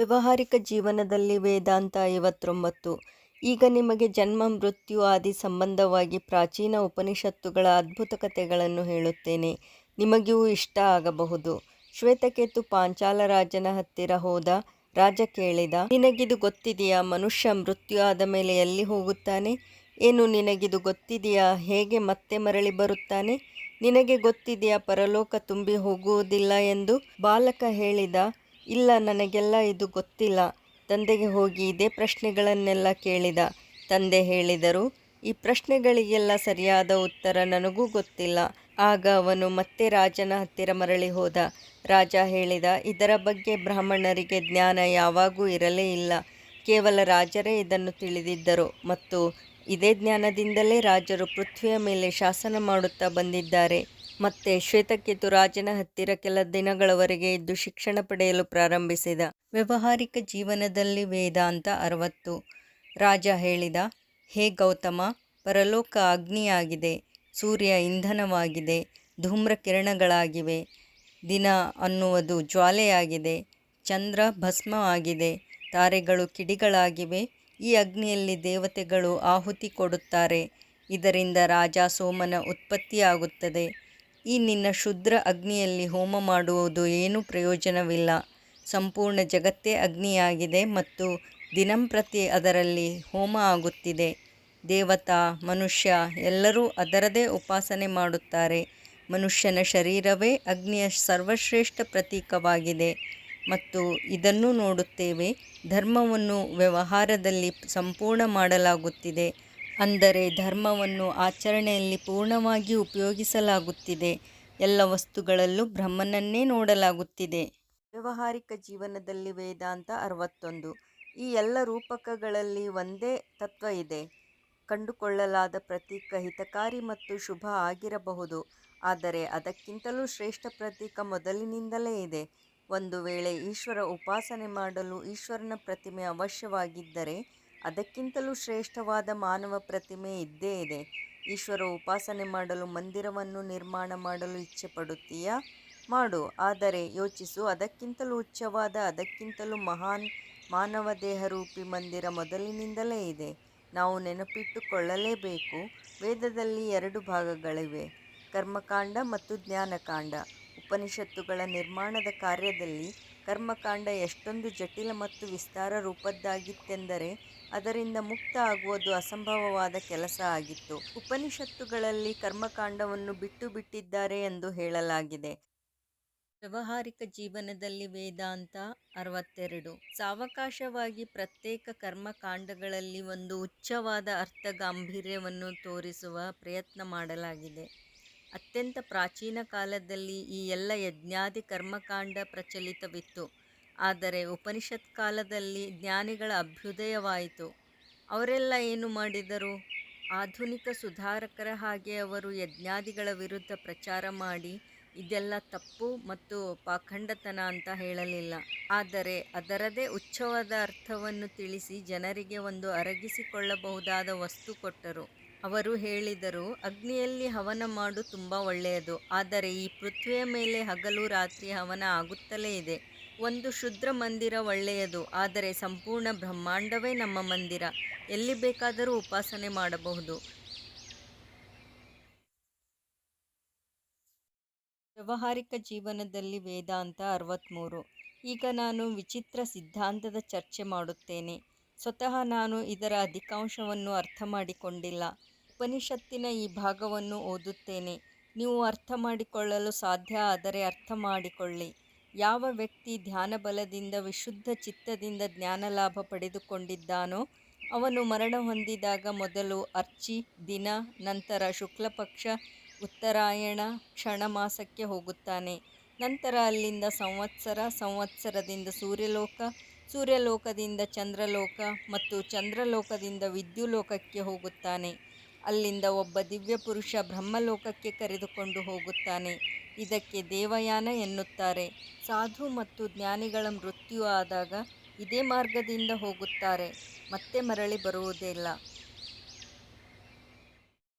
ವ್ಯಾವಹಾರಿಕ ಜೀವನದಲ್ಲಿ ವೇದಾಂತ 59. ಈಗ ನಿಮಗೆ ಜನ್ಮ ಮೃತ್ಯು ಆದಿ ಸಂಬಂಧವಾಗಿ ಪ್ರಾಚೀನ ಉಪನಿಷತ್ತುಗಳ ಅದ್ಭುತ ಕಥೆಗಳನ್ನು ಹೇಳುತ್ತೇನೆ. ನಿಮಗಿವು ಇಷ್ಟ ಆಗಬಹುದು. ಶ್ವೇತಕೇತು ಪಾಂಚಾಲ ರಾಜನ ಹತ್ತಿರ ಹೋದ. ರಾಜ ಕೇಳಿದ, ನಿನಗಿದು ಗೊತ್ತಿದೆಯಾ? ಮನುಷ್ಯ ಮೃತ್ಯು ಆದ ಮೇಲೆ ಎಲ್ಲಿ ಹೋಗುತ್ತಾನೆ? ಏನು ನಿನಗಿದು ಗೊತ್ತಿದೆಯಾ? ಹೇಗೆ ಮತ್ತೆ ಮರಳಿ ಬರುತ್ತಾನೆ? ನಿನಗೆ ಗೊತ್ತಿದೆಯಾ ಪರಲೋಕ ತುಂಬಿ ಹೋಗುವುದಿಲ್ಲ ಎಂದು? ಬಾಲಕ ಹೇಳಿದ, ಇಲ್ಲ, ನನಗೆಲ್ಲ ಇದು ಗೊತ್ತಿಲ್ಲ. ತಂದೆಗೆ ಹೋಗಿ ಇದೇ ಪ್ರಶ್ನೆಗಳನ್ನೆಲ್ಲ ಕೇಳಿದ. ತಂದೆ ಹೇಳಿದರು, ಈ ಪ್ರಶ್ನೆಗಳಿಗೆಲ್ಲ ಸರಿಯಾದ ಉತ್ತರ ನನಗೂ ಗೊತ್ತಿಲ್ಲ. ಆಗ ಅವನು ಮತ್ತೆ ರಾಜನ ಹತ್ತಿರ ಮರಳಿ ಹೋದ. ರಾಜ ಹೇಳಿದ, ಇದರ ಬಗ್ಗೆ ಬ್ರಾಹ್ಮಣರಿಗೆ ಜ್ಞಾನ ಯಾವಾಗೂ ಇರಲೇ ಇಲ್ಲ. ಕೇವಲ ರಾಜರೇ ಇದನ್ನು ತಿಳಿದಿದ್ದರು ಮತ್ತು ಇದೇ ಜ್ಞಾನದಿಂದಲೇ ರಾಜರು ಪೃಥ್ವಿಯ ಮೇಲೆ ಶಾಸನ ಮಾಡುತ್ತಾ ಬಂದಿದ್ದಾರೆ. ಮತ್ತೆ ಶ್ವೇತಕೇತು ರಾಜನ ಹತ್ತಿರ ಕೆಲ ದಿನಗಳವರೆಗೆ ಇದ್ದು ಶಿಕ್ಷಣ ಪಡೆಯಲು ಪ್ರಾರಂಭಿಸಿದ. ವ್ಯಾವಹಾರಿಕ ಜೀವನದಲ್ಲಿ ವೇದಾಂತ 60. ರಾಜ ಹೇಳಿದ, ಹೇ ಗೌತಮ, ಪರಲೋಕ ಅಗ್ನಿಯಾಗಿದೆ, ಸೂರ್ಯ ಇಂಧನವಾಗಿದೆ, ಧೂಮ್ರ ಕಿರಣಗಳಾಗಿವೆ, ದಿನ ಅನ್ನುವುದು ಜ್ವಾಲೆಯಾಗಿದೆ, ಚಂದ್ರ ಭಸ್ಮ ಆಗಿದೆ, ತಾರೆಗಳು ಕಿಡಿಗಳಾಗಿವೆ. ಈ ಅಗ್ನಿಯಲ್ಲಿ ದೇವತೆಗಳು ಆಹುತಿ ಕೊಡುತ್ತಾರೆ. ಇದರಿಂದ ರಾಜ ಸೋಮನ ಉತ್ಪತ್ತಿಯಾಗುತ್ತದೆ. ಈ ನಿನ್ನ ಶುದ್ರ ಅಗ್ನಿಯಲ್ಲಿ ಹೋಮ ಮಾಡುವುದು ಏನೂ ಪ್ರಯೋಜನವಿಲ್ಲ. ಸಂಪೂರ್ಣ ಜಗತ್ತೇ ಅಗ್ನಿಯಾಗಿದೆ ಮತ್ತು ದಿನಂಪ್ರತಿ ಅದರಲ್ಲಿ ಹೋಮ ಆಗುತ್ತಿದೆ. ದೇವತಾ, ಮನುಷ್ಯ ಎಲ್ಲರೂ ಅದರದೇ ಉಪಾಸನೆ ಮಾಡುತ್ತಾರೆ. ಮನುಷ್ಯನ ಶರೀರವೇ ಅಗ್ನಿಯ ಸರ್ವಶ್ರೇಷ್ಠ ಪ್ರತೀಕವಾಗಿದೆ ಮತ್ತು ಇದನ್ನು ನೋಡುತ್ತೇವೆ. ಧರ್ಮವನ್ನು ವ್ಯವಹಾರದಲ್ಲಿ ಸಂಪೂರ್ಣ ಮಾಡಲಾಗುತ್ತಿದೆ, ಅಂದರೆ ಧರ್ಮವನ್ನು ಆಚರಣೆಯಲ್ಲಿ ಪೂರ್ಣವಾಗಿ ಉಪಯೋಗಿಸಲಾಗುತ್ತಿದೆ. ಎಲ್ಲ ವಸ್ತುಗಳಲ್ಲೂ ಬ್ರಹ್ಮನನ್ನೇ ನೋಡಲಾಗುತ್ತಿದೆ. ವ್ಯಾವಹಾರಿಕ ಜೀವನದಲ್ಲಿ ವೇದಾಂತ 61. ಈ ಎಲ್ಲ ರೂಪಕಗಳಲ್ಲಿ ಒಂದೇ ತತ್ವ ಇದೆ. ಕಂಡುಕೊಳ್ಳಲಾದ ಪ್ರತೀಕ ಹಿತಕಾರಿ ಮತ್ತು ಶುಭ ಆಗಿರಬಹುದು, ಆದರೆ ಅದಕ್ಕಿಂತಲೂ ಶ್ರೇಷ್ಠ ಪ್ರತೀಕ ಮೊದಲಿನಿಂದಲೇ ಇದೆ. ಒಂದು ವೇಳೆ ಈಶ್ವರ ಉಪಾಸನೆ ಮಾಡಲು ಈಶ್ವರನ ಪ್ರತಿಮೆ ಅವಶ್ಯವಾಗಿದ್ದರೆ ಅದಕ್ಕಿಂತಲೂ ಶ್ರೇಷ್ಠವಾದ ಮಾನವ ಪ್ರತಿಮೆ ಇದ್ದೇ ಇದೆ. ಈಶ್ವರ ಉಪಾಸನೆ ಮಾಡಲು ಮಂದಿರವನ್ನು ನಿರ್ಮಾಣ ಮಾಡಲು ಇಚ್ಛೆ ಪಡುತ್ತೀಯಾ? ಮಾಡು, ಆದರೆ ಯೋಚಿಸು, ಅದಕ್ಕಿಂತಲೂ ಉಚ್ಚವಾದ, ಅದಕ್ಕಿಂತಲೂ ಮಹಾನ್ ಮಾನವ ದೇಹರೂಪಿ ಮಂದಿರ ಮೊದಲಿನಿಂದಲೇ ಇದೆ. ನಾವು ನೆನಪಿಟ್ಟುಕೊಳ್ಳಲೇಬೇಕು, ವೇದದಲ್ಲಿ 2 ಭಾಗಗಳಿವೆ, ಕರ್ಮಕಾಂಡ ಮತ್ತು ಜ್ಞಾನಕಾಂಡ. ಉಪನಿಷತ್ತುಗಳ ನಿರ್ಮಾಣದ ಕಾರ್ಯದಲ್ಲಿ ಕರ್ಮಕಾಂಡ ಎಷ್ಟೊಂದು ಜಟಿಲ ಮತ್ತು ವಿಸ್ತಾರ ರೂಪದ್ದಾಗಿತ್ತೆಂದರೆ ಅದರಿಂದ ಮುಕ್ತ ಆಗುವುದು ಅಸಂಭವವಾದ ಕೆಲಸ ಆಗಿತ್ತು. ಉಪನಿಷತ್ತುಗಳಲ್ಲಿ ಕರ್ಮಕಾಂಡವನ್ನು ಬಿಟ್ಟು ಬಿಟ್ಟಿದ್ದಾರೆ ಎಂದು ಹೇಳಲಾಗಿದೆ. ವ್ಯಾವಹಾರಿಕ ಜೀವನದಲ್ಲಿ ವೇದಾಂತ 62. ಸಾವಕಾಶವಾಗಿ ಪ್ರತ್ಯೇಕ ಕರ್ಮಕಾಂಡಗಳಲ್ಲಿ ಒಂದು ಉಚ್ಚವಾದ ಅರ್ಥ ಗಾಂಭೀರ್ಯವನ್ನು ತೋರಿಸುವ ಪ್ರಯತ್ನ ಮಾಡಲಾಗಿದೆ. ಅತ್ಯಂತ ಪ್ರಾಚೀನ ಕಾಲದಲ್ಲಿ ಈ ಎಲ್ಲ ಯಜ್ಞಾದಿ ಕರ್ಮಕಾಂಡ ಪ್ರಚಲಿತವಿತ್ತು. ಆದರೆ ಉಪನಿಷತ್ ಕಾಲದಲ್ಲಿ ಜ್ಞಾನಿಗಳ ಅಭ್ಯುದಯವಾಯಿತು. ಅವರೆಲ್ಲ ಏನು ಮಾಡಿದರು? ಆಧುನಿಕ ಸುಧಾರಕರ ಹಾಗೆ ಅವರು ಯಜ್ಞಾದಿಗಳ ವಿರುದ್ಧ ಪ್ರಚಾರ ಮಾಡಿ ಇದೆಲ್ಲ ತಪ್ಪು ಮತ್ತು ಪಾಖಂಡತನ ಅಂತ ಹೇಳಲಿಲ್ಲ. ಆದರೆ ಅದರದೇ ಉಚ್ಚವಾದ ಅರ್ಥವನ್ನು ತಿಳಿಸಿ ಜನರಿಗೆ ಒಂದು ಅರಗಿಸಿಕೊಳ್ಳಬಹುದಾದ ವಸ್ತು ಕೊಟ್ಟರು. ಅವರು ಹೇಳಿದರು, ಅಗ್ನಿಯಲ್ಲಿ ಹವನ ಮಾಡು ತುಂಬ ಒಳ್ಳೆಯದು, ಆದರೆ ಈ ಪೃಥ್ವಿಯ ಮೇಲೆ ಹಗಲು ರಾತ್ರಿ ಹವನ ಆಗುತ್ತಲೇ ಇದೆ. ಒಂದು ಶುದ್ರ ಮಂದಿರ ಒಳ್ಳೆಯದು, ಆದರೆ ಸಂಪೂರ್ಣ ಬ್ರಹ್ಮಾಂಡವೇ ನಮ್ಮ ಮಂದಿರ, ಎಲ್ಲಿ ಬೇಕಾದರೂ ಉಪಾಸನೆ ಮಾಡಬಹುದು. ವ್ಯಾವಹಾರಿಕ ಜೀವನದಲ್ಲಿ ವೇದಾಂತ 63. ಈಗ ನಾನು ವಿಚಿತ್ರ ಸಿದ್ಧಾಂತದ ಚರ್ಚೆ ಮಾಡುತ್ತೇನೆ. ಸ್ವತಃ ನಾನು ಇದರ ಅಧಿಕಾಂಶವನ್ನು ಅರ್ಥ ಮಾಡಿಕೊಂಡಿಲ್ಲ. ಉಪನಿಷತ್ತಿನ ಈ ಭಾಗವನ್ನು ಓದುತ್ತೇನೆ. ನೀವು ಅರ್ಥ ಮಾಡಿಕೊಳ್ಳಲು ಸಾಧ್ಯ ಆದರೆ ಅರ್ಥ ಮಾಡಿಕೊಳ್ಳಿ. ಯಾವ ವ್ಯಕ್ತಿ ಧ್ಯಾನ ಬಲದಿಂದ ವಿಶುದ್ಧ ಚಿತ್ತದಿಂದ ಜ್ಞಾನಲಾಭ ಪಡೆದುಕೊಂಡಿದ್ದಾನೋ ಅವನು ಮರಣ ಹೊಂದಿದಾಗ ಮೊದಲು ಅರ್ಚಿ ದಿನ, ನಂತರ ಶುಕ್ಲಪಕ್ಷ ಉತ್ತರಾಯಣ ಕ್ಷಣಮಾಸಕ್ಕೆ ಹೋಗುತ್ತಾನೆ. ನಂತರ ಅಲ್ಲಿಂದ ಸಂವತ್ಸರ, ಸಂವತ್ಸರದಿಂದ ಸೂರ್ಯಲೋಕ, ಸೂರ್ಯಲೋಕದಿಂದ ಚಂದ್ರಲೋಕ ಮತ್ತು ಚಂದ್ರಲೋಕದಿಂದ ವಿದ್ಯುಲೋಕಕ್ಕೆ ಹೋಗುತ್ತಾನೆ. ಅಲ್ಲಿಂದ ಒಬ್ಬ ದಿವ್ಯ ಪುರುಷ ಬ್ರಹ್ಮಲೋಕಕ್ಕೆ ಕರೆದುಕೊಂಡು ಹೋಗುತ್ತಾನೆ. ಇದಕ್ಕೆ ದೇವಯಾನ ಎನ್ನುತ್ತಾರೆ. ಸಾಧು ಮತ್ತು ಜ್ಞಾನಿಗಳ ಮೃತ್ಯು ಆದಾಗ ಇದೇ ಮಾರ್ಗದಿಂದ ಹೋಗುತ್ತಾರೆ, ಮತ್ತೆ ಮರಳಿ ಬರುವುದಿಲ್ಲ.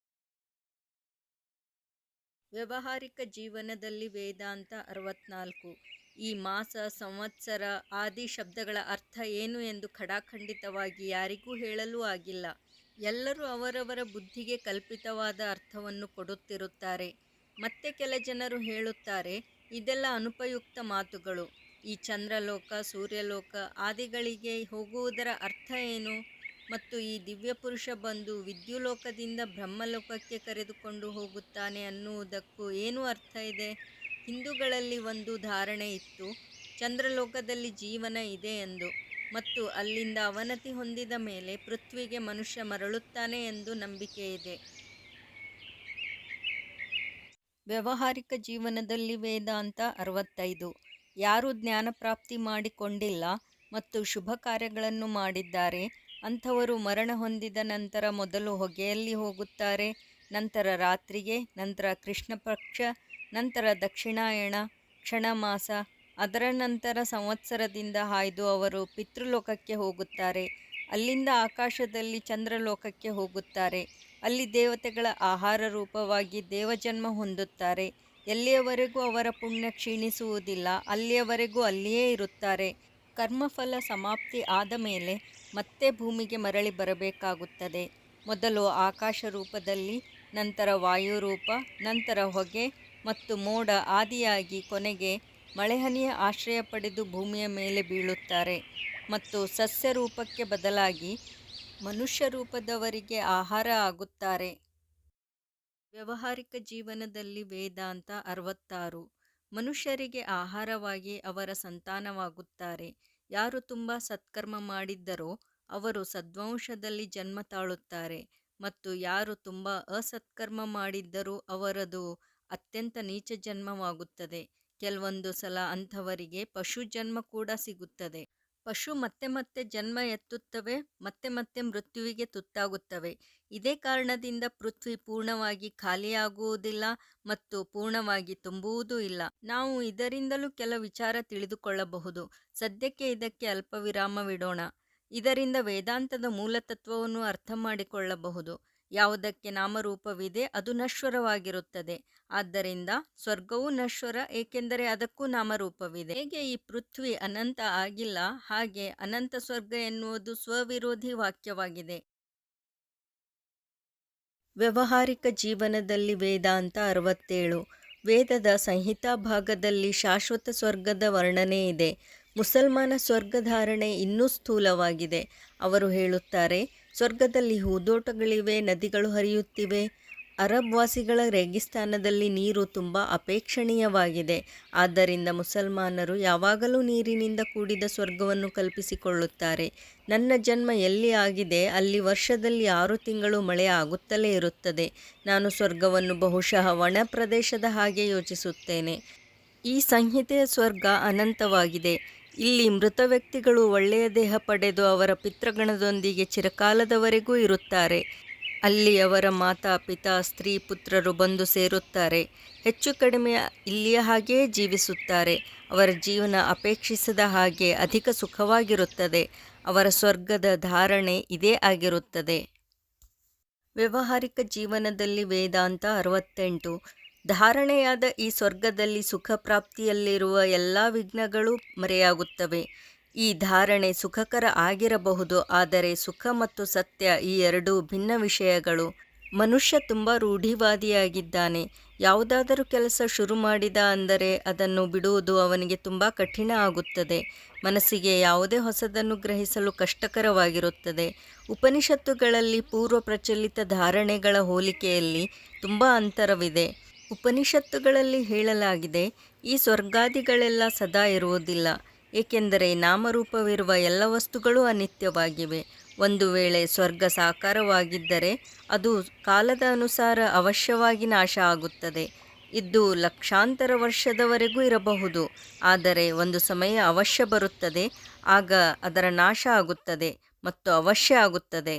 ವ್ಯಾವಹಾರಿಕ ಜೀವನದಲ್ಲಿ ವೇದಾಂತ 64. ಈ ಮಾಸ, ಸಂವತ್ಸರ ಆದಿ ಶಬ್ದಗಳ ಅರ್ಥ ಏನು ಎಂದು ಖಡಾಖಂಡಿತವಾಗಿ ಯಾರಿಗೂ ಹೇಳಲೂ ಆಗಿಲ್ಲ. ಎಲ್ಲರೂ ಅವರವರ ಬುದ್ಧಿಗೆ ಕಲ್ಪಿತವಾದ ಅರ್ಥವನ್ನು ಕೊಡುತ್ತಿರುತ್ತಾರೆ. ಮತ್ತೆ ಕೆಲ ಜನರು ಹೇಳುತ್ತಾರೆ, ಇದೆಲ್ಲ ಅನುಪಯುಕ್ತ ಮಾತುಗಳು. ಈ ಚಂದ್ರಲೋಕ, ಸೂರ್ಯಲೋಕ ಆದಿಗಳಿಗೆ ಹೋಗುವುದರ ಅರ್ಥ ಏನು? ಮತ್ತು ಈ ದಿವ್ಯಪುರುಷ ಬಂದು ವಿದ್ಯುಲೋಕದಿಂದ ಬ್ರಹ್ಮಲೋಕಕ್ಕೆ ಕರೆದುಕೊಂಡು ಹೋಗುತ್ತಾನೆ ಅನ್ನುವುದಕ್ಕೂ ಏನು ಅರ್ಥ ಇದೆ? ಹಿಂದೂಗಳಲ್ಲಿ ಒಂದು ಧಾರಣೆ ಇತ್ತು, ಚಂದ್ರಲೋಕದಲ್ಲಿ ಜೀವನ ಇದೆ ಎಂದು, ಮತ್ತು ಅಲ್ಲಿಂದ ಅವನತಿ ಹೊಂದಿದ ಮೇಲೆ ಪೃಥ್ವಿಗೆ ಮನುಷ್ಯ ಮರಳುತ್ತಾನೆ ಎಂದು ನಂಬಿಕೆ ಇದೆ. ವ್ಯಾವಹಾರಿಕ ಜೀವನದಲ್ಲಿ ವೇದಾಂತ 65. ಯಾರು ಜ್ಞಾನಪ್ರಾಪ್ತಿ ಮಾಡಿಕೊಂಡಿಲ್ಲ ಮತ್ತು ಶುಭ ಕಾರ್ಯಗಳನ್ನು ಮಾಡಿದ್ದಾರೆ ಅಂಥವರು ಮರಣ ಹೊಂದಿದ ನಂತರ ಮೊದಲು ಹೊಗೆಯಲ್ಲಿ ಹೋಗುತ್ತಾರೆ, ನಂತರ ರಾತ್ರಿಗೆ, ನಂತರ ಕೃಷ್ಣಪಕ್ಷ, ನಂತರ ದಕ್ಷಿಣಾಯಣ, ಕ್ಷಣಮಾಸ, ಅದರ ನಂತರ ಸಂವತ್ಸರದಿಂದ ಹಾಯ್ದು ಅವರು ಪಿತೃಲೋಕಕ್ಕೆ ಹೋಗುತ್ತಾರೆ. ಅಲ್ಲಿಂದ ಆಕಾಶದಲ್ಲಿ ಚಂದ್ರಲೋಕಕ್ಕೆ ಹೋಗುತ್ತಾರೆ. ಅಲ್ಲಿ ದೇವತೆಗಳ ಆಹಾರ ರೂಪವಾಗಿ ದೇವಜನ್ಮ ಹೊಂದುತ್ತಾರೆ. ಎಲ್ಲಿಯವರೆಗೂ ಅವರ ಪುಣ್ಯ ಕ್ಷೀಣಿಸುವುದಿಲ್ಲ ಅಲ್ಲಿಯವರೆಗೂ ಅಲ್ಲಿಯೇ ಇರುತ್ತಾರೆ. ಕರ್ಮಫಲ ಸಮಾಪ್ತಿ ಆದ ಮೇಲೆ ಮತ್ತೆ ಭೂಮಿಗೆ ಮರಳಿ ಬರಬೇಕಾಗುತ್ತದೆ. ಮೊದಲು ಆಕಾಶ ರೂಪದಲ್ಲಿ, ನಂತರ ವಾಯುರೂಪ, ನಂತರ ಹೊಗೆ ಮತ್ತು ಮೋಡ ಆದಿಯಾಗಿ ಕೊನೆಗೆ ಮಳೆಹನಿಯ ಆಶ್ರಯ ಪಡೆದು ಭೂಮಿಯ ಮೇಲೆ ಬೀಳುತ್ತಾರೆ ಮತ್ತು ಸಸ್ಯ ರೂಪಕ್ಕೆ ಬದಲಾಗಿ ಮನುಷ್ಯ ರೂಪದವರಿಗೆ ಆಹಾರ ಆಗುತ್ತಾರೆ. ವ್ಯಾವಹಾರಿಕ ಜೀವನದಲ್ಲಿ ವೇದಾಂತ 66. ಮನುಷ್ಯರಿಗೆ ಆಹಾರವಾಗಿ ಅವರ ಸಂತಾನವಾಗುತ್ತಾರೆ. ಯಾರು ತುಂಬ ಸತ್ಕರ್ಮ ಮಾಡಿದ್ದರೋ ಅವರು ಸದ್ವಂಶದಲ್ಲಿ ಜನ್ಮ ತಾಳುತ್ತಾರೆ, ಮತ್ತು ಯಾರು ತುಂಬ ಅಸತ್ಕರ್ಮ ಮಾಡಿದ್ದರೂ ಅವರದು ಅತ್ಯಂತ ನೀಚ ಜನ್ಮವಾಗುತ್ತದೆ. ಕೆಲವೊಂದು ಸಲ ಅಂಥವರಿಗೆ ಪಶು ಜನ್ಮ ಕೂಡ ಸಿಗುತ್ತದೆ. ಪಶು ಮತ್ತೆ ಮತ್ತೆ ಜನ್ಮ ಎತ್ತುತ್ತವೆ, ಮತ್ತೆ ಮತ್ತೆ ಮೃತ್ಯುವಿಗೆ ತುತ್ತಾಗುತ್ತವೆ. ಇದೇ ಕಾರಣದಿಂದ ಪೃಥ್ವಿ ಪೂರ್ಣವಾಗಿ ಖಾಲಿಯಾಗುವುದಿಲ್ಲ ಮತ್ತು ಪೂರ್ಣವಾಗಿ ತುಂಬುವುದೂ ಇಲ್ಲ. ನಾವು ಇದರಿಂದಲೂ ಕೆಲ ವಿಚಾರ ತಿಳಿದುಕೊಳ್ಳಬಹುದು. ಸದ್ಯಕ್ಕೆ ಇದಕ್ಕೆ ಅಲ್ಪ ವಿರಾಮವಿಡೋಣ. ಇದರಿಂದ ವೇದಾಂತದ ಮೂಲತತ್ವವನ್ನು ಅರ್ಥ ಮಾಡಿಕೊಳ್ಳಬಹುದು. ಯಾವುದಕ್ಕೆ ನಾಮರೂಪವಿದೆ ಅದು ನಶ್ವರವಾಗಿರುತ್ತದೆ. ಆದ್ದರಿಂದ ಸ್ವರ್ಗವೂ ನಶ್ವರ, ಏಕೆಂದರೆ ಅದಕ್ಕೂ ನಾಮರೂಪವಿದೆ. ಹೇಗೆ ಈ ಪೃಥ್ವಿ ಅನಂತ ಆಗಿಲ್ಲ, ಹಾಗೆ ಅನಂತ ಸ್ವರ್ಗ ಎನ್ನುವುದು ಸ್ವವಿರೋಧಿ ವಾಕ್ಯವಾಗಿದೆ. ವ್ಯಾವಹಾರಿಕ ಜೀವನದಲ್ಲಿ ವೇದಾಂತ 67. ವೇದದ ಸಂಹಿತಾ ಭಾಗದಲ್ಲಿ ಶಾಶ್ವತ ಸ್ವರ್ಗದ ವರ್ಣನೆ ಇದೆ. ಮುಸಲ್ಮಾನ ಸ್ವರ್ಗಧಾರಣೆ ಇನ್ನೂ ಸ್ಥೂಲವಾಗಿದೆ. ಅವರು ಹೇಳುತ್ತಾರೆ, ಸ್ವರ್ಗದಲ್ಲಿ ಹೂದೋಟಗಳಿವೆ, ನದಿಗಳು ಹರಿಯುತ್ತಿವೆ. ಅರಬ್ ವಾಸಿಗಳ ರೇಗಿಸ್ತಾನದಲ್ಲಿ ನೀರು ತುಂಬ ಅಪೇಕ್ಷಣೀಯವಾಗಿದೆ. ಆದ್ದರಿಂದ ಮುಸಲ್ಮಾನರು ಯಾವಾಗಲೂ ನೀರಿನಿಂದ ಕೂಡಿದ ಸ್ವರ್ಗವನ್ನು ಕಲ್ಪಿಸಿಕೊಳ್ಳುತ್ತಾರೆ. ನನ್ನ ಜನ್ಮ ಎಲ್ಲಿ ಆಗಿದೆ ಅಲ್ಲಿ ವರ್ಷದಲ್ಲಿ 6 ತಿಂಗಳು ಮಳೆ ಆಗುತ್ತಲೇ ಇರುತ್ತದೆ. ನಾನು ಸ್ವರ್ಗವನ್ನು ಬಹುಶಃ ಒಣ ಪ್ರದೇಶದ ಹಾಗೆ ಯೋಚಿಸುತ್ತೇನೆ. ಈ ಸಂಹಿತೆಯ ಸ್ವರ್ಗ ಅನಂತವಾಗಿದೆ. ಇಲ್ಲಿ ಮೃತ ವ್ಯಕ್ತಿಗಳು ಒಳ್ಳೆಯ ದೇಹ ಪಡೆದು ಅವರ ಪಿತೃಗಣದೊಂದಿಗೆ ಚಿರಕಾಲದವರೆಗೂ ಇರುತ್ತಾರೆ. ಅಲ್ಲಿ ಅವರ ಮಾತಾ, ಪಿತಾ, ಸ್ತ್ರೀ, ಪುತ್ರರು ಬಂದು ಸೇರುತ್ತಾರೆ. ಹೆಚ್ಚು ಕಡಿಮೆ ಇಲ್ಲಿಯ ಹಾಗೆಯೇ ಜೀವಿಸುತ್ತಾರೆ. ಅವರ ಜೀವನ ಅಪೇಕ್ಷಿಸಿದ ಹಾಗೆ ಅಧಿಕ ಸುಖವಾಗಿರುತ್ತದೆ. ಅವರ ಸ್ವರ್ಗದ ಧಾರಣೆ ಇದೇ ಆಗಿರುತ್ತದೆ. ವ್ಯಾವಹಾರಿಕ ಜೀವನದಲ್ಲಿ ವೇದಾಂತ 68. ಧಾರಣೆಯಾದ ಈ ಸ್ವರ್ಗದಲ್ಲಿ ಸುಖ ಪ್ರಾಪ್ತಿಯಲ್ಲಿರುವ ಎಲ್ಲ ವಿಘ್ನಗಳು ಮರೆಯಾಗುತ್ತವೆ. ಈ ಧಾರಣೆ ಸುಖಕರ ಆಗಿರಬಹುದು, ಆದರೆ ಸುಖ ಮತ್ತು ಸತ್ಯ ಈ ಎರಡೂ ಭಿನ್ನ ವಿಷಯಗಳು. ಮನುಷ್ಯ ತುಂಬ ರೂಢಿವಾದಿಯಾಗಿದ್ದಾನೆ. ಯಾವುದಾದರೂ ಕೆಲಸ ಶುರು ಮಾಡಿದ ಅಂದರೆ ಅದನ್ನು ಬಿಡುವುದು ಅವನಿಗೆ ತುಂಬ ಕಠಿಣ ಆಗುತ್ತದೆ. ಮನಸ್ಸಿಗೆ ಯಾವುದೇ ಹೊಸದನ್ನು ಗ್ರಹಿಸಲು ಕಷ್ಟಕರವಾಗಿರುತ್ತದೆ. ಉಪನಿಷತ್ತುಗಳಲ್ಲಿ ಪೂರ್ವ ಪ್ರಚಲಿತ ಧಾರಣೆಗಳ ಹೋಲಿಕೆಯಲ್ಲಿ ತುಂಬ ಅಂತರವಿದೆ. ಉಪನಿಷತ್ತುಗಳಲ್ಲಿ ಹೇಳಲಾಗಿದೆ, ಈ ಸ್ವರ್ಗಾದಿಗಳೆಲ್ಲ ಸದಾ ಇರುವುದಿಲ್ಲ, ಏಕೆಂದರೆ ನಾಮರೂಪವಿರುವ ಎಲ್ಲ ವಸ್ತುಗಳೂ ಅನಿತ್ಯವಾಗಿವೆ. ಒಂದು ವೇಳೆ ಸ್ವರ್ಗ ಸಾಕಾರವಾಗಿದ್ದರೆ ಅದು ಕಾಲದ ಅನುಸಾರ ಅವಶ್ಯವಾಗಿ ನಾಶ ಆಗುತ್ತದೆ. ಇದು ಲಕ್ಷಾಂತರ ವರ್ಷದವರೆಗೂ ಇರಬಹುದು, ಆದರೆ ಒಂದು ಸಮಯ ಅವಶ್ಯ ಬರುತ್ತದೆ, ಆಗ ಅದರ ನಾಶ ಆಗುತ್ತದೆ ಮತ್ತು ಅವಶ್ಯ ಆಗುತ್ತದೆ.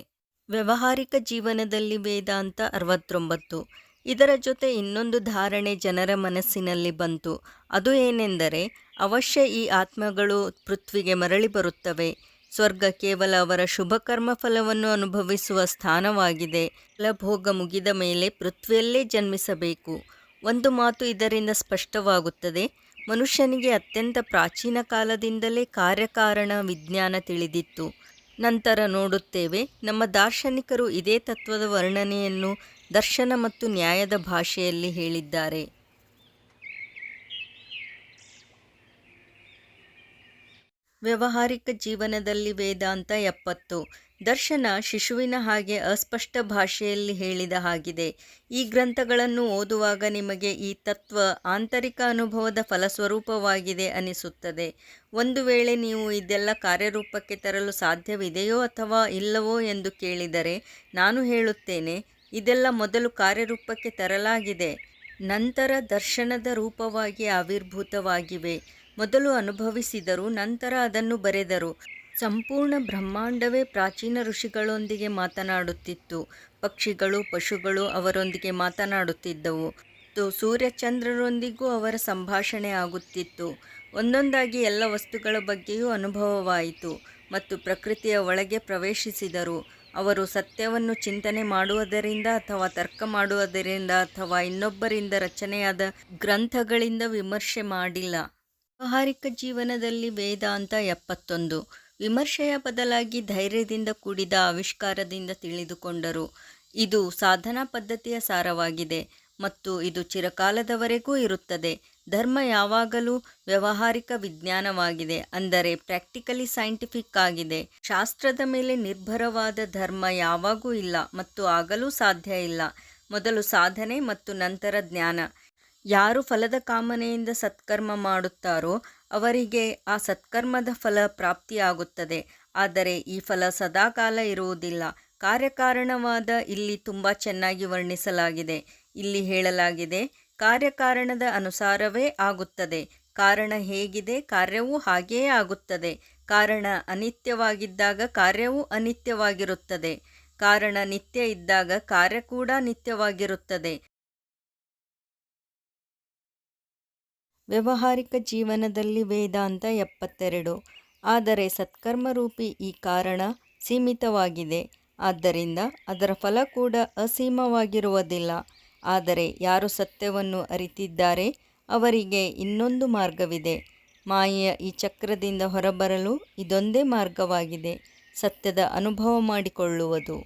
ವ್ಯಾವಹಾರಿಕ ಜೀವನದಲ್ಲಿ ವೇದಾಂತ 69. ಇದರ ಜೊತೆ ಇನ್ನೊಂದು ಧಾರಣೆ ಜನರ ಮನಸ್ಸಿನಲ್ಲಿ ಬಂತು. ಅದು ಏನೆಂದರೆ, ಅವಶ್ಯ ಈ ಆತ್ಮಗಳು ಪೃಥ್ವಿಗೆ ಮರಳಿ ಬರುತ್ತವೆ. ಸ್ವರ್ಗ ಕೇವಲ ಅವರ ಶುಭ ಕರ್ಮ ಫಲವನ್ನು ಅನುಭವಿಸುವ ಸ್ಥಾನವಾಗಿದೆ. ಫಲಭೋಗ ಮುಗಿದ ಮೇಲೆ ಪೃಥ್ವಿಯಲ್ಲೇ ಜನ್ಮಿಸಬೇಕು. ಒಂದು ಮಾತು ಇದರಿಂದ ಸ್ಪಷ್ಟವಾಗುತ್ತದೆ, ಮನುಷ್ಯನಿಗೆ ಅತ್ಯಂತ ಪ್ರಾಚೀನ ಕಾಲದಿಂದಲೇ ಕಾರ್ಯಕಾರಣ ವಿಜ್ಞಾನ ತಿಳಿದಿತ್ತು. ನಂತರ ನೋಡುತ್ತೇವೆ, ನಮ್ಮ ದಾರ್ಶನಿಕರು ಇದೇ ತತ್ವದ ವರ್ಣನೆಯನ್ನು ದರ್ಶನ ಮತ್ತು ನ್ಯಾಯದ ಭಾಷೆಯಲ್ಲಿ ಹೇಳಿದ್ದಾರೆ. ವ್ಯಾವಹಾರಿಕ ಜೀವನದಲ್ಲಿ ವೇದಾಂತ 70. ದರ್ಶನ ಶಿಶುವಿನ ಹಾಗೆ ಅಸ್ಪಷ್ಟ ಭಾಷೆಯಲ್ಲಿ ಹೇಳಿದ ಹಾಗಿದೆ. ಈ ಗ್ರಂಥಗಳನ್ನು ಓದುವಾಗ ನಿಮಗೆ ಈ ತತ್ವ ಆಂತರಿಕ ಅನುಭವದ ಫಲಸ್ವರೂಪವಾಗಿದೆ ಅನಿಸುತ್ತದೆ. ಒಂದು ವೇಳೆ ನೀವು ಇದೆಲ್ಲ ಕಾರ್ಯರೂಪಕ್ಕೆ ತರಲು ಸಾಧ್ಯವಿದೆಯೋ ಅಥವಾ ಇಲ್ಲವೋ ಎಂದು ಕೇಳಿದರೆ ನಾನು ಹೇಳುತ್ತೇನೆ, ಇದೆಲ್ಲ ಮೊದಲು ಕಾರ್ಯರೂಪಕ್ಕೆ ತರಲಾಗಿದೆ, ನಂತರ ದರ್ಶನದ ರೂಪವಾಗಿ ಆವಿರ್ಭೂತವಾಗಿವೆ. ಮೊದಲು ಅನುಭವಿಸಿದರು, ನಂತರ ಅದನ್ನು ಬರೆದರು. ಸಂಪೂರ್ಣ ಬ್ರಹ್ಮಾಂಡವೇ ಪ್ರಾಚೀನ ಋಷಿಗಳೊಂದಿಗೆ ಮಾತನಾಡುತ್ತಿತ್ತು. ಪಕ್ಷಿಗಳು, ಪಶುಗಳು ಅವರೊಂದಿಗೆ ಮಾತನಾಡುತ್ತಿದ್ದವು ಮತ್ತು ಸೂರ್ಯಚಂದ್ರರೊಂದಿಗೂ ಅವರ ಸಂಭಾಷಣೆ ಆಗುತ್ತಿತ್ತು. ಒಂದೊಂದಾಗಿ ಎಲ್ಲ ವಸ್ತುಗಳ ಬಗ್ಗೆಯೂ ಅನುಭವವಾಯಿತು ಮತ್ತು ಪ್ರಕೃತಿಯ ಒಳಗೆ ಪ್ರವೇಶಿಸಿದರು. ಅವರು ಸತ್ಯವನ್ನು ಚಿಂತನೆ ಮಾಡುವುದರಿಂದ ಅಥವಾ ತರ್ಕ ಮಾಡುವುದರಿಂದ ಅಥವಾ ಇನ್ನೊಬ್ಬರಿಂದ ರಚನೆಯಾದ ಗ್ರಂಥಗಳಿಂದ ವಿಮರ್ಶೆ ಮಾಡಿಲ್ಲ. ವ್ಯಾವಹಾರಿಕ ಜೀವನದಲ್ಲಿ ವೇದಾಂತ 71. ವಿಮರ್ಶೆಯ ಬದಲಾಗಿ ಧೈರ್ಯದಿಂದ ಕೂಡಿದ ಆವಿಷ್ಕಾರದಿಂದ ತಿಳಿದುಕೊಂಡರು. ಇದು ಸಾಧನಾ ಪದ್ಧತಿಯ ಸಾರವಾಗಿದೆ ಮತ್ತು ಇದು ಚಿರಕಾಲದವರೆಗೂ ಇರುತ್ತದೆ. ಧರ್ಮ ಯಾವಾಗಲೂ ವ್ಯಾವಹಾರಿಕ ವಿಜ್ಞಾನವಾಗಿದೆ, ಅಂದರೆ ಪ್ರಾಕ್ಟಿಕಲಿ ಸೈಂಟಿಫಿಕ್ ಆಗಿದೆ. ಶಾಸ್ತ್ರದ ಮೇಲೆ ನಿರ್ಭರವಾದ ಧರ್ಮ ಯಾವಾಗೂ ಇಲ್ಲ ಮತ್ತು ಆಗಲೂ ಸಾಧ್ಯ ಇಲ್ಲ. ಮೊದಲು ಸಾಧನೆ ಮತ್ತು ನಂತರ ಜ್ಞಾನ. ಯಾರು ಫಲದ ಕಾಮನೆಯಿಂದ ಸತ್ಕರ್ಮ ಮಾಡುತ್ತಾರೋ ಅವರಿಗೆ ಆ ಸತ್ಕರ್ಮದ ಫಲ ಪ್ರಾಪ್ತಿಯಾಗುತ್ತದೆ. ಆದರೆ ಈ ಫಲ ಸದಾಕಾಲ ಇರುವುದಿಲ್ಲ. ಕಾರ್ಯಕಾರಣವಾದ ಇಲ್ಲಿ ತುಂಬ ಚೆನ್ನಾಗಿ ವರ್ಣಿಸಲಾಗಿದೆ. ಇಲ್ಲಿ ಹೇಳಲಾಗಿದೆ, ಕಾರ್ಯಕಾರಣದ ಅನುಸಾರವೇ ಆಗುತ್ತದೆ. ಕಾರಣ ಹೇಗಿದೆ, ಕಾರ್ಯವೂ ಹಾಗೆಯೇ ಆಗುತ್ತದೆ. ಕಾರಣ ಅನಿತ್ಯವಾಗಿದ್ದಾಗ ಕಾರ್ಯವೂ ಅನಿತ್ಯವಾಗಿರುತ್ತದೆ. ಕಾರಣ ನಿತ್ಯ ಇದ್ದಾಗ ಕಾರ್ಯ ಕೂಡ ನಿತ್ಯವಾಗಿರುತ್ತದೆ. ವ್ಯಾವಹಾರಿಕ ಜೀವನದಲ್ಲಿ ವೇದಾಂತ 72. ಆದರೆ ಸತ್ಕರ್ಮರೂಪಿ ಈ ಕಾರಣ ಸೀಮಿತವಾಗಿದೆ, ಆದ್ದರಿಂದ ಅದರ ಫಲ ಕೂಡ ಅಸೀಮವಾಗಿರುವುದಿಲ್ಲ. ಆದರೆ ಯಾರು ಸತ್ಯವನ್ನು ಅರಿತಿದ್ದಾರೆ ಅವರಿಗೆ ಇನ್ನೊಂದು ಮಾರ್ಗವಿದೆ. ಮಾಯೆಯ ಈ ಚಕ್ರದಿಂದ ಹೊರಬರಲು ಇದೊಂದೇ ಮಾರ್ಗವಾಗಿದೆ, ಸತ್ಯದ ಅನುಭವ ಮಾಡಿಕೊಳ್ಳುವುದು.